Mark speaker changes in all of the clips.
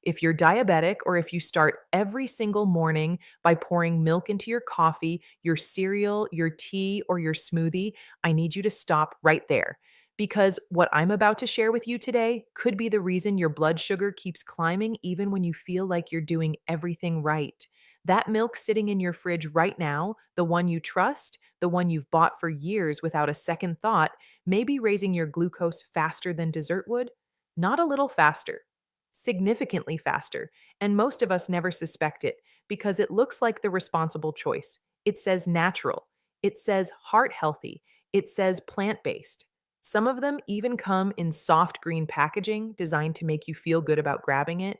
Speaker 1: If you're diabetic or if you start every single morning by pouring milk into your coffee, your cereal, your tea, or your smoothie, I need you to stop right there. Because what I'm about to share with you today could be the reason your blood sugar keeps climbing even when you feel like you're doing everything right. That milk sitting in your fridge right now, the one you trust, the one you've bought for years without a second thought, may be raising your glucose faster than dessert would. Not a little faster, significantly faster. And most of us never suspect it because it looks like the responsible choice. It says natural, it says heart healthy, it says plant based. Some of them even come in soft green packaging designed to make you feel good about grabbing it.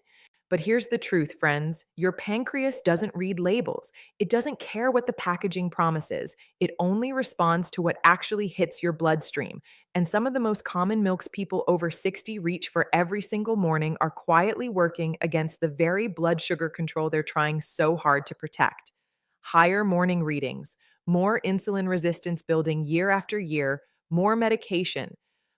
Speaker 1: But here's the truth, friends. Your pancreas doesn't read labels. It doesn't care what the packaging promises. It only responds to what actually hits your bloodstream. And some of the most common milks people over 60 reach for every single morning are quietly working against the very blood sugar control they're trying so hard to protect. Higher morning readings, more insulin resistance building year after year, more medication,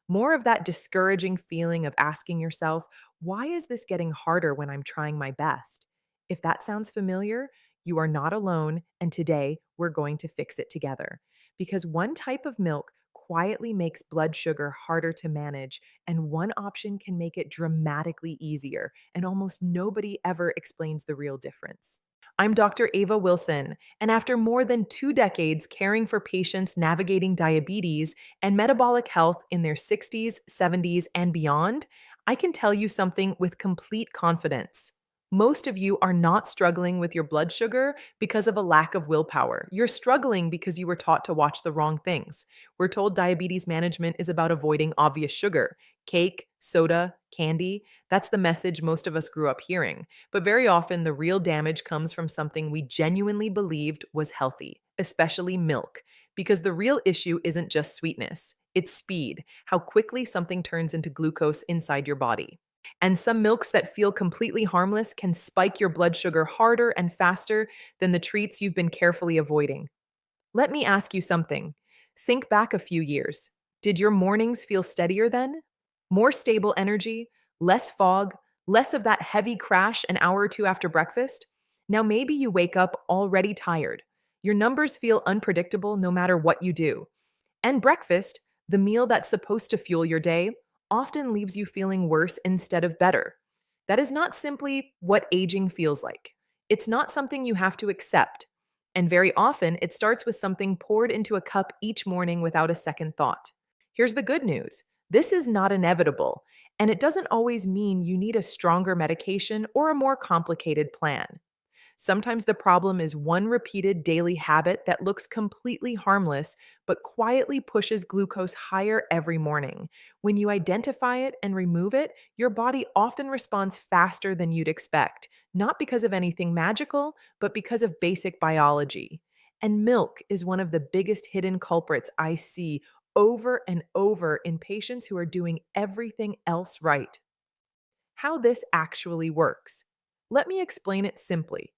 Speaker 1: more of that discouraging feeling of asking yourself, why is this getting harder when I'm trying my best? If that sounds familiar, you are not alone, and today we're going to fix it together. Because one type of milk quietly makes blood sugar harder to manage, and one option can make it dramatically easier, and almost nobody ever explains the real difference. I'm Dr. Ava Wilson, and after more than 2 decades caring for patients navigating diabetes and metabolic health in their 60s, 70s, and beyond, I can tell you something with complete confidence. Most of you are not struggling with your blood sugar because of a lack of willpower. You're struggling because you were taught to watch the wrong things. We're told diabetes management is about avoiding obvious sugar, cake, soda, candy. That's the message most of us grew up hearing. But very often, the real damage comes from something we genuinely believed was healthy, especially milk. Because the real issue isn't just sweetness, it's speed, how quickly something turns into glucose inside your body. And some milks that feel completely harmless can spike your blood sugar harder and faster than the treats you've been carefully avoiding. Let me ask you something. Think back a few years. Did your mornings feel steadier then? More stable energy, less fog, less of that heavy crash an hour or two after breakfast? Now maybe you wake up already tired. Your numbers feel unpredictable no matter what you do. And breakfast, the meal that's supposed to fuel your day, often leaves you feeling worse instead of better. That is not simply what aging feels like. It's not something you have to accept. And very often, it starts with something poured into a cup each morning without a second thought. Here's the good news: this is not inevitable, and it doesn't always mean you need a stronger medication or a more complicated plan. Sometimes the problem is one repeated daily habit that looks completely harmless, but quietly pushes glucose higher every morning. When you identify it and remove it, your body often responds faster than you'd expect, not because of anything magical, but because of basic biology. And milk is one of the biggest hidden culprits I see over and over in patients who are doing everything else right. How this actually works. Let me explain it simply.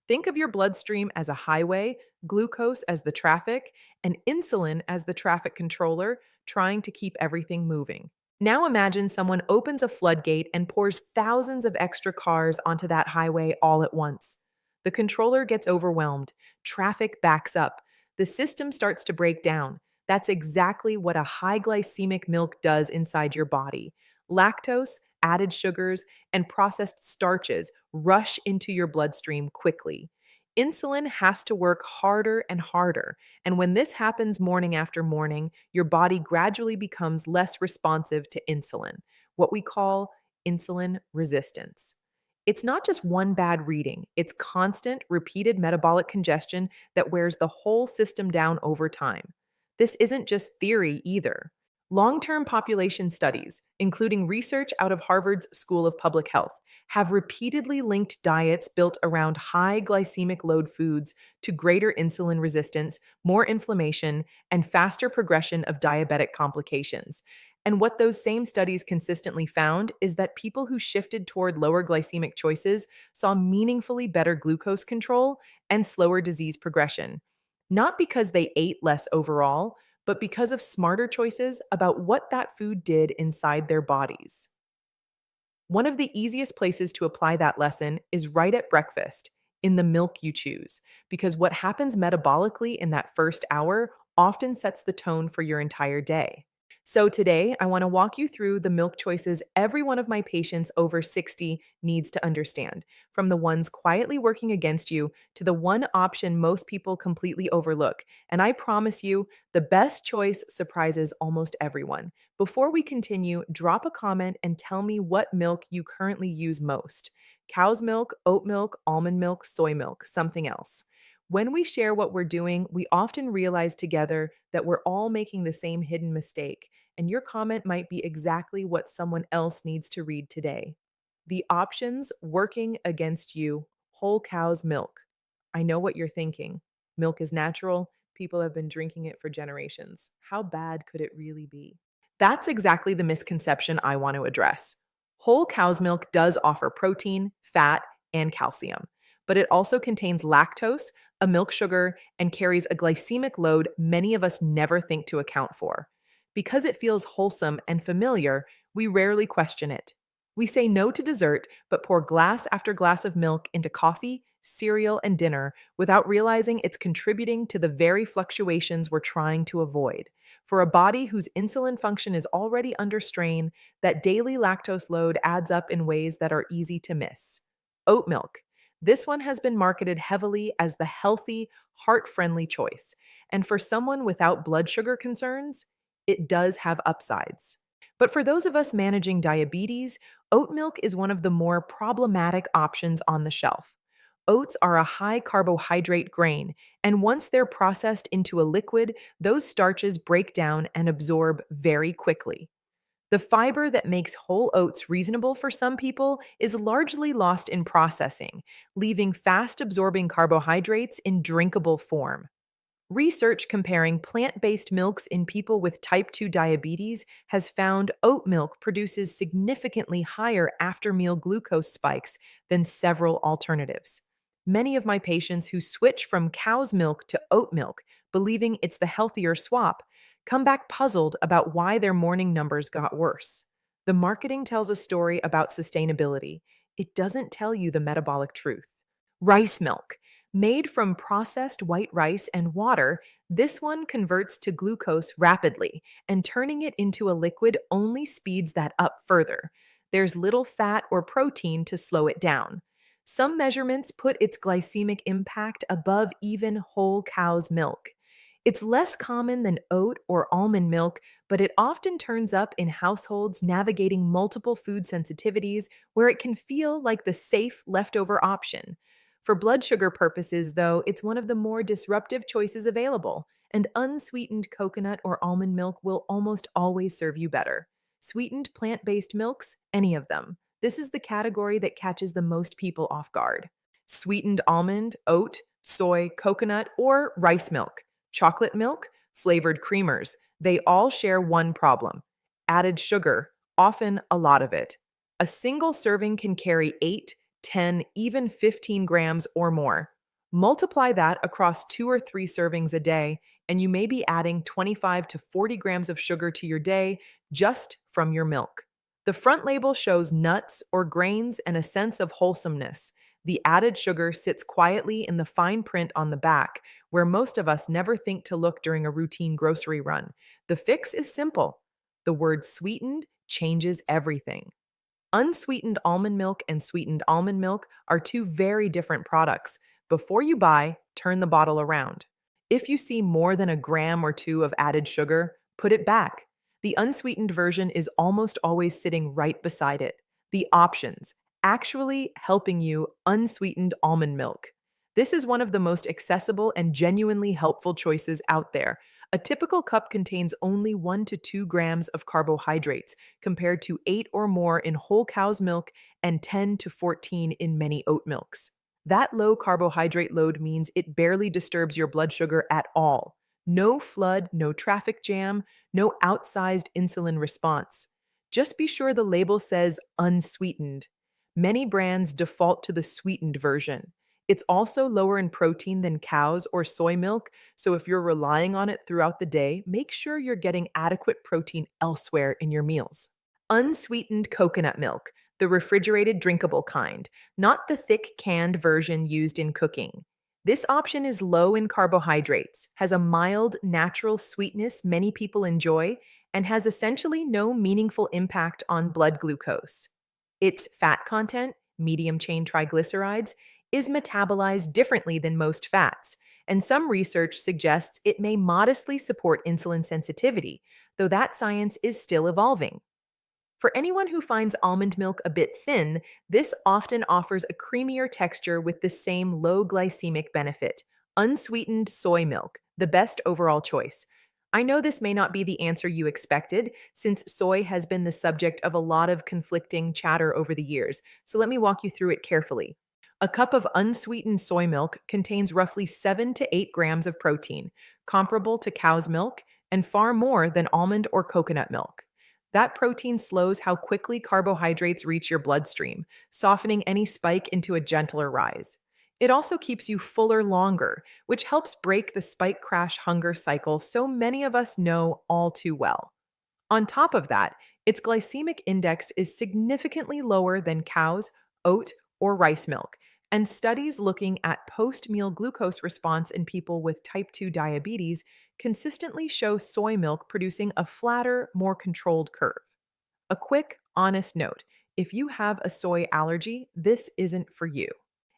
Speaker 1: Think of your bloodstream as a highway, glucose as the traffic, and insulin as the traffic controller, trying to keep everything moving. Now imagine someone opens a floodgate and pours thousands of extra cars onto that highway all at once. The controller gets overwhelmed, traffic backs up, the system starts to break down. That's exactly what a high glycemic milk does inside your body. Lactose, added sugars, and processed starches rush into your bloodstream quickly. Insulin has to work harder and harder, and when this happens morning after morning, your body gradually becomes less responsive to insulin, what we call insulin resistance. It's not just one bad reading, it's constant, repeated metabolic congestion that wears the whole system down over time. This isn't just theory either. Long term population studies, including research out of Harvard's School of Public Health, have repeatedly linked diets built around high glycemic load foods to greater insulin resistance, more inflammation, and faster progression of diabetic complications. And what those same studies consistently found is that people who shifted toward lower glycemic choices saw meaningfully better glucose control and slower disease progression. Not because they ate less overall, but because of smarter choices about what that food did inside their bodies. One of the easiest places to apply that lesson is right at breakfast, in the milk you choose, because what happens metabolically in that first hour often sets the tone for your entire day. So, today, I want to walk you through the milk choices every one of my patients over 60 needs to understand, from the ones quietly working against you to the one option most people completely overlook. And I promise you, the best choice surprises almost everyone. Before we continue, drop a comment and tell me what milk you currently use most: cow's milk, oat milk, almond milk, soy milk, something else. When we share what we're doing, we often realize together that we're all making the same hidden mistake, and your comment might be exactly what someone else needs to read today. The options working against you: whole cow's milk. I know what you're thinking. Milk is natural. People have been drinking it for generations. How bad could it really be? That's exactly the misconception I want to address. Whole cow's milk does offer protein, fat, and calcium, but it also contains lactose, a milk sugar, and carries a glycemic load many of us never think to account for. Because it feels wholesome and familiar, we rarely question it. We say no to dessert, but pour glass after glass of milk into coffee, cereal, and dinner without realizing it's contributing to the very fluctuations we're trying to avoid. For a body whose insulin function is already under strain, that daily lactose load adds up in ways that are easy to miss. Oat milk. This one has been marketed heavily as the healthy, heart friendly choice. And for someone without blood sugar concerns, it does have upsides. But for those of us managing diabetes, oat milk is one of the more problematic options on the shelf. Oats are a high carbohydrate grain, and once they're processed into a liquid, those starches break down and absorb very quickly. The fiber that makes whole oats reasonable for some people is largely lost in processing, leaving fast absorbing carbohydrates in drinkable form. Research comparing plant based milks in people with type 2 diabetes has found oat milk produces significantly higher after meal glucose spikes than several alternatives. Many of my patients who switch from cow's milk to oat milk, believing it's the healthier swap, come back puzzled about why their morning numbers got worse. The marketing tells a story about sustainability. It doesn't tell you the metabolic truth. Rice milk. Made from processed white rice and water, this one converts to glucose rapidly, and turning it into a liquid only speeds that up further. There's little fat or protein to slow it down. Some measurements put its glycemic impact above even whole cow's milk. It's less common than oat or almond milk, but it often turns up in households navigating multiple food sensitivities where it can feel like the safe leftover option. For blood sugar purposes, though, it's one of the more disruptive choices available, and unsweetened coconut or almond milk will almost always serve you better. Sweetened plant based milks, any of them. This is the category that catches the most people off guard. Sweetened almond, oat, soy, coconut, or rice milk, chocolate milk, flavored creamers. They all share one problem: added sugar, often a lot of it. A single serving can carry 8, 10, even 15 grams or more. Multiply that across 2 or 3 servings a day, and you may be adding 25 to 40 grams of sugar to your day just from your milk. The front label shows nuts or grains and a sense of wholesomeness. The added sugar sits quietly in the fine print on the back, where most of us never think to look during a routine grocery run. The fix is simple. The word sweetened changes everything. Unsweetened almond milk and sweetened almond milk are two very different products. Before you buy, turn the bottle around. If you see more than a gram or two of added sugar, put it back. The unsweetened version is almost always sitting right beside it. The options, actually helping you: unsweetened almond milk. This is one of the most accessible and genuinely helpful choices out there. A typical cup contains only 1 to 2 grams of carbohydrates, compared to 8 or more in whole cow's milk and 10 to 14 in many oat milks. That low carbohydrate load means it barely disturbs your blood sugar at all. No flood, no traffic jam, no outsized insulin response. Just be sure the label says unsweetened. Many brands default to the sweetened version. It's also lower in protein than cow's or soy milk, so if you're relying on it throughout the day, make sure you're getting adequate protein elsewhere in your meals. Unsweetened coconut milk. the refrigerated drinkable kind, not the thick canned version used in cooking. This option is low in carbohydrates, has a mild, natural sweetness many people enjoy, and has essentially no meaningful impact on blood glucose. Its fat content, medium chain triglycerides, is metabolized differently than most fats, and some research suggests it may modestly support insulin sensitivity, though that science is still evolving. For anyone who finds almond milk a bit thin, this often offers a creamier texture with the same low glycemic benefit. Unsweetened soy milk, the best overall choice. I know this may not be the answer you expected, since soy has been the subject of a lot of conflicting chatter over the years, so let me walk you through it carefully. A cup of unsweetened soy milk contains roughly 7 to 8 grams of protein, comparable to cow's milk, and far more than almond or coconut milk. That protein slows how quickly carbohydrates reach your bloodstream, softening any spike into a gentler rise. It also keeps you fuller longer, which helps break the spike crash hunger cycle so many of us know all too well. On top of that, its glycemic index is significantly lower than cow's, oat, or rice milk, and studies looking at post meal glucose response in people with type 2 diabetes consistently show soy milk producing a flatter, more controlled curve. A quick, honest note: if you have a soy allergy, this isn't for you.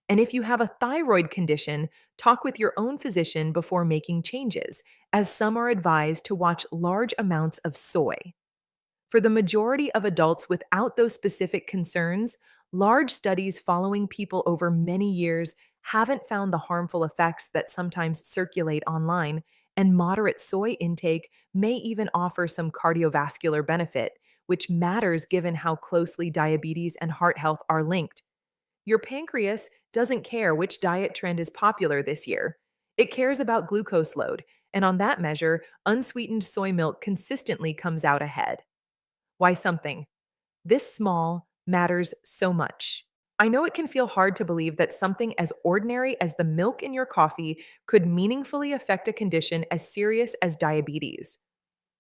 Speaker 1: And if you have a thyroid condition, talk with your own physician before making changes, as some are advised to watch large amounts of soy. For the majority of adults without those specific concerns, large studies following people over many years haven't found the harmful effects that sometimes circulate online, and moderate soy intake may even offer some cardiovascular benefit, which matters given how closely diabetes and heart health are linked. Your pancreas doesn't care which diet trend is popular this year. It cares about glucose load, and on that measure, unsweetened soy milk consistently comes out ahead. Why something this small matters so much. I know it can feel hard to believe that something as ordinary as the milk in your coffee could meaningfully affect a condition as serious as diabetes.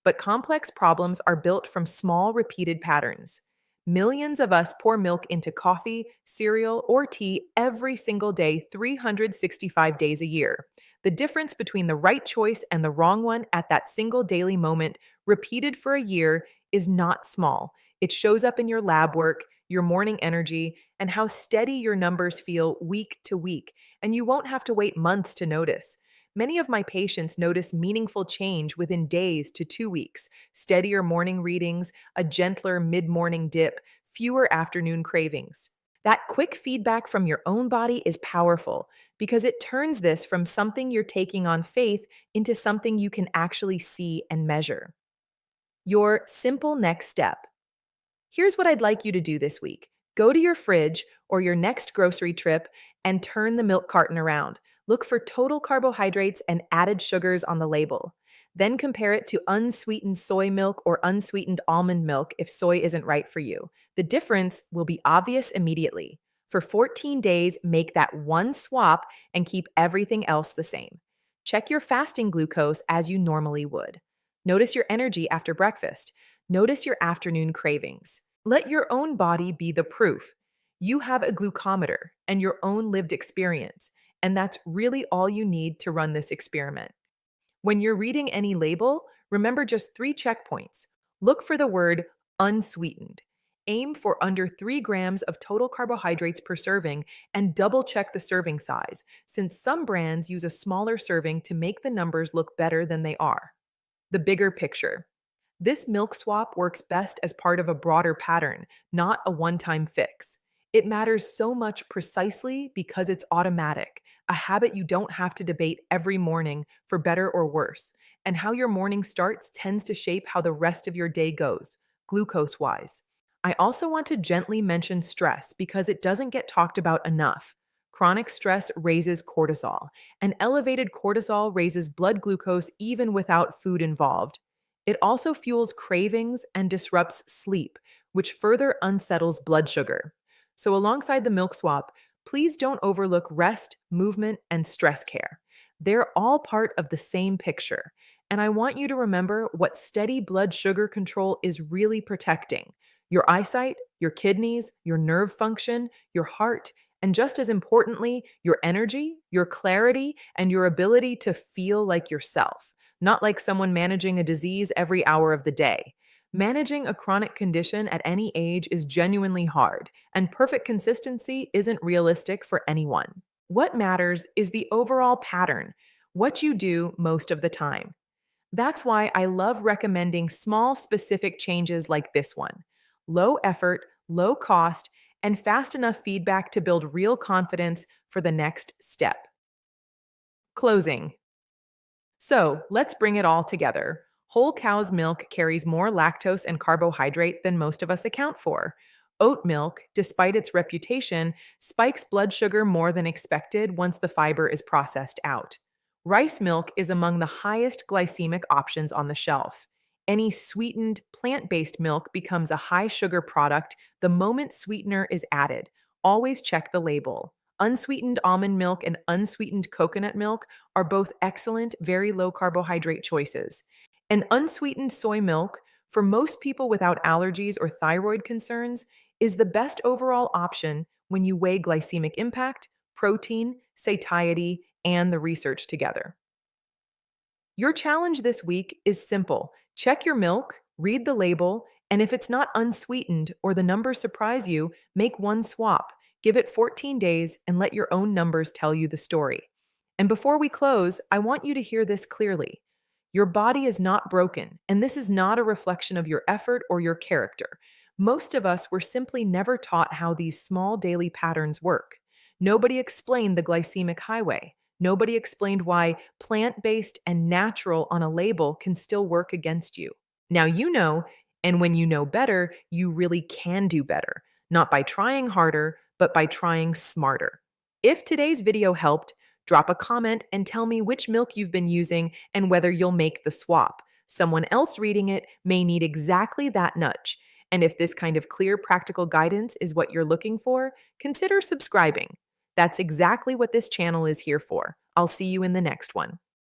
Speaker 1: But complex problems are built from small, repeated patterns. Millions of us pour milk into coffee, cereal, or tea every single day, 365 days a year. The difference between the right choice and the wrong one at that single daily moment, repeated for a year, is not small. It shows up in your lab work, your morning energy, and how steady your numbers feel week to week, and you won't have to wait months to notice. Many of my patients notice meaningful change within days to 2 weeks: steadier morning readings, a gentler mid morning dip, fewer afternoon cravings. That quick feedback from your own body is powerful because it turns this from something you're taking on faith into something you can actually see and measure. Your simple next step: here's what I'd like you to do this week. Go to your fridge or your next grocery trip and turn the milk carton around. Look for total carbohydrates and added sugars on the label. Then compare it to unsweetened soy milk or unsweetened almond milk if soy isn't right for you. The difference will be obvious immediately. For 14 days, make that one swap and keep everything else the same. Check your fasting glucose as you normally would. Notice your energy after breakfast. Notice your afternoon cravings. Let your own body be the proof. You have a glucometer and your own lived experience, and that's really all you need to run this experiment. When you're reading any label, remember just 3 checkpoints. Look for the word unsweetened. Aim for under 3 grams of total carbohydrates per serving, and double check the serving size, since some brands use a smaller serving to make the numbers look better than they are. The bigger picture: this milk swap works best as part of a broader pattern, not a one time fix. It matters so much precisely because it's automatic, a habit you don't have to debate every morning for better or worse. And how your morning starts tends to shape how the rest of your day goes, glucose wise. I also want to gently mention stress because it doesn't get talked about enough. Chronic stress raises cortisol, and elevated cortisol raises blood glucose even without food involved. It also fuels cravings and disrupts sleep, which further unsettles blood sugar. So, alongside the milk swap, please don't overlook rest, movement, and stress care. They're all part of the same picture. And I want you to remember what steady blood sugar control is really protecting: your eyesight, your kidneys, your nerve function, your heart, and just as importantly, your energy, your clarity, and your ability to feel like yourself, not like someone managing a disease every hour of the day. Managing a chronic condition at any age is genuinely hard, and perfect consistency isn't realistic for anyone. What matters is the overall pattern, what you do most of the time. That's why I love recommending small, specific changes like this one: low effort, low cost, and fast enough feedback to build real confidence for the next step. Closing. So let's bring it all together. Whole cow's milk carries more lactose and carbohydrate than most of us account for. Oat milk, despite its reputation, spikes blood sugar more than expected once the fiber is processed out. Rice milk is among the highest glycemic options on the shelf. Any sweetened, plant based milk becomes a high sugar product the moment sweetener is added. Always check the label. Unsweetened almond milk and unsweetened coconut milk are both excellent, very low carbohydrate choices. And unsweetened soy milk, for most people without allergies or thyroid concerns, is the best overall option when you weigh glycemic impact, protein, satiety, and the research together. Your challenge this week is simple. Check your milk, read the label, and if it's not unsweetened or the numbers surprise you, make one swap. Give it 14 days and let your own numbers tell you the story. And before we close, I want you to hear this clearly. Your body is not broken, and this is not a reflection of your effort or your character. Most of us were simply never taught how these small daily patterns work. Nobody explained the glycemic highway. Nobody explained why plant based and natural on a label can still work against you. Now you know, and when you know better, you really can do better, not by trying harder, but by trying smarter. If today's video helped, drop a comment and tell me which milk you've been using and whether you'll make the swap. Someone else reading it may need exactly that nudge. And if this kind of clear, practical guidance is what you're looking for, consider subscribing. That's exactly what this channel is here for. I'll see you in the next one.